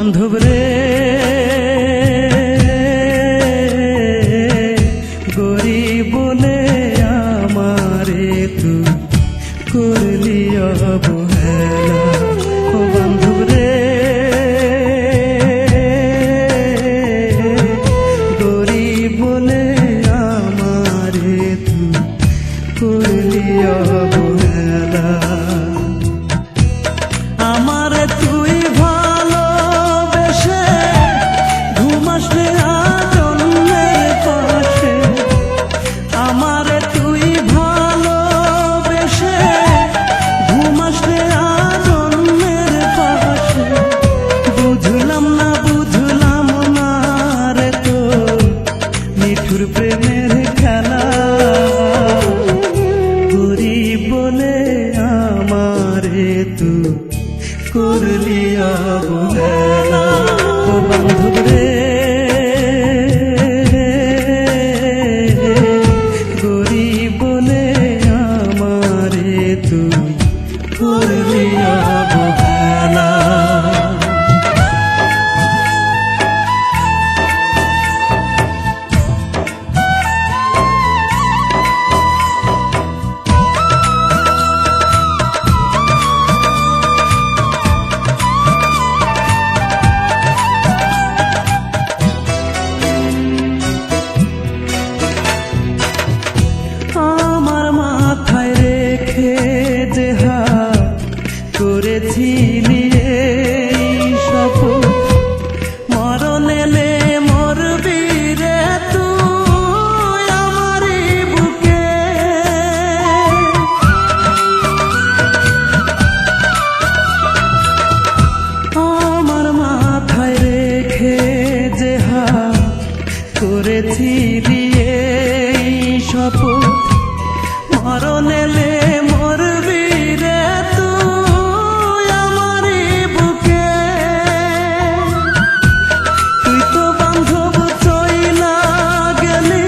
বান্ধব রে গরিব বলে আমারে তুই করলি অবহেলা। ও বান্ধব রে গরিব বলে আমারে তুই করলি অবহেলা। আমারে তুই ভালোবেসে ঘুমাসলে আজ অন্যের পাশে। আমারে তুই ভালোবেসে ঘুমাসলে আজ অন্যের পাশে। বুঝলাম না রে তোর নিঠুর প্রেমের খেলা। গরিব বলে আমারে তুই করলি অবহেলা। ও বান্ধব রে গরিব বলে আমারে তুই করলি অবহেলা। আমার মাথায় রেখে যে হাত করেছিলি এই শপথ, মরণ এলে মরবি রে তুই আমারই বুকে। আমার মাথায় রেখে যে হাত করেছিলি এই শপথ, মরণ এলে মরবি রে তুই আমারই বুকে। তুই তো বান্ধব চইলা গেলি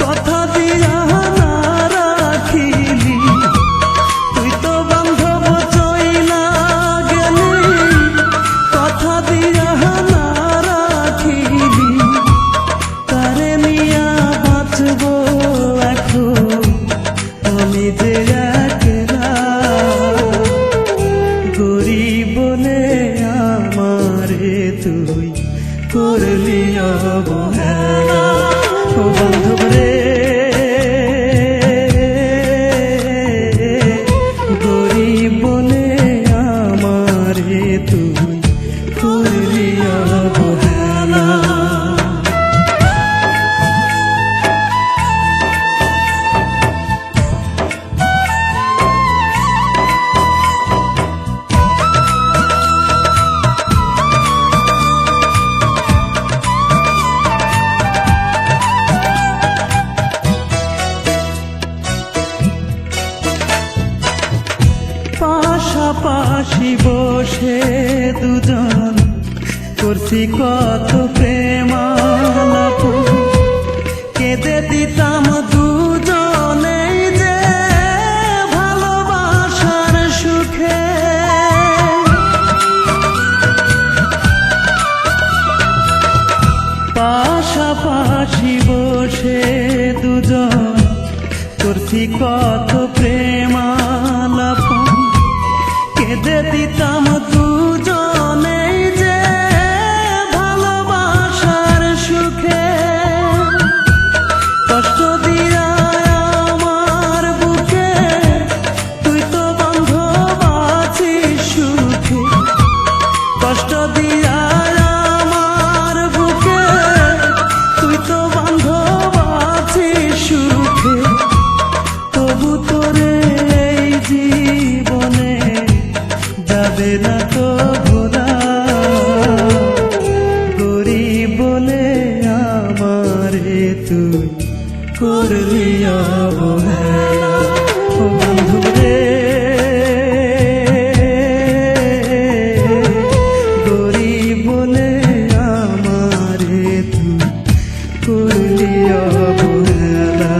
কথা দিয়া না রাখিলি। তুই তো বান্ধব চইলা গেলি কথা দিয়া না রাখিলি। তারে নিয়া বাঁচবো এখন আমি যে একলা। গরিব বলে আমারে তুই করলি অবহেলা। ও বান্ধব রে গরিব বলে আমারে তুই করলি অবহেলা। পাশাপাশি বসে দুজন করছি কত প্রেমালাপ। কেঁদে দিতাম দুজনেই যে ভালোবাসার সুখে। পাশাপাশি বসে দুজন করছি কত প্রেমালাপ। কেঁদে দিতাম দুজনেই যে ভালোবাসার সুখে। কষ্ট দিয়া আমার বুকে তুই তো বান্ধব আছিস সুখে। কষ্ট দিয়া আমার বুকে তুই তো বান্ধব আছিস সুখে। তবু তোরে এই জীবনে যাবে না তো ভোলা। গরিব বলে আমারে তুই করলি অবহেলা। ও বান্ধব রে গরিব বলে আমারে তুই করলি অবহেলা।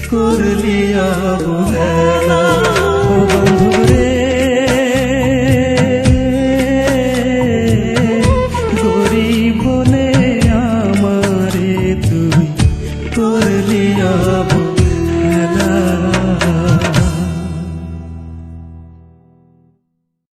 করলি অবহেলা।